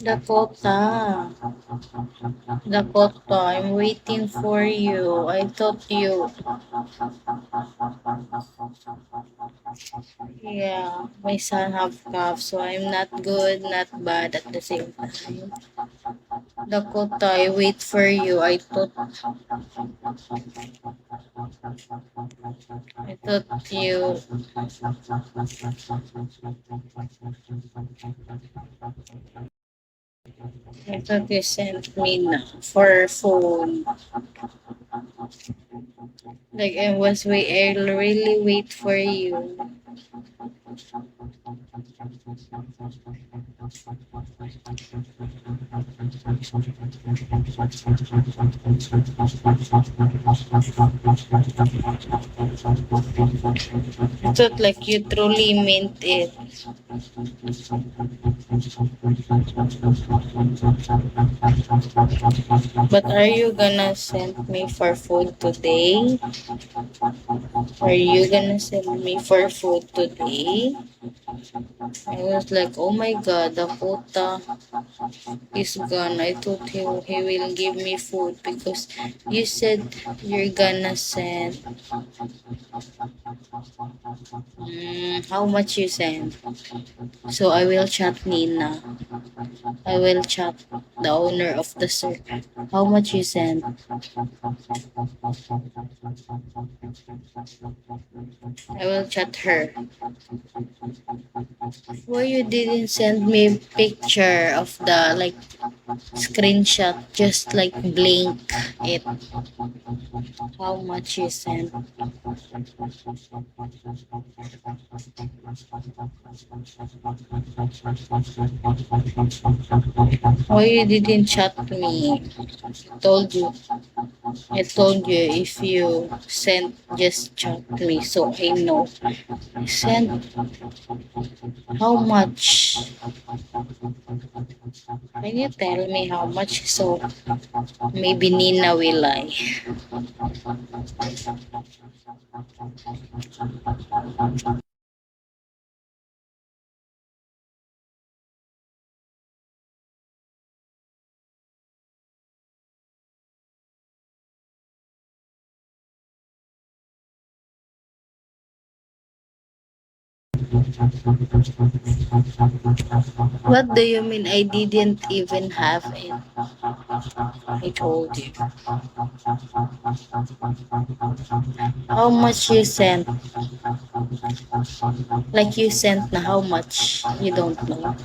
Dakota. Dakota, I'm waiting for you. I thought you. Yeah, my son have cough, so I'm not good, not bad at the same time. Dakota, I wait for you. I thought you. I thought you sent me na for phone. Like I really wait for you. I thought like you truly meant it. But are you gonna send me for food today? Are you gonna send me for food today? I was like, oh my god, Dakota is gone. I thought he will give me food because you said you're gonna send. How much you send? So I will chat Nina. I will chat the owner of the store. How much you send? I will chat her. Why you didn't send me picture of the like screenshot, just like blink it? How much you sent? Why you didn't chat me? Told you. I told you if you send, just chat me so I know. Send how much? Can you tell me how much so maybe Nina will lie? What do you mean I didn't even have it? I told you. How much you sent? Like you sent na how much? You don't know.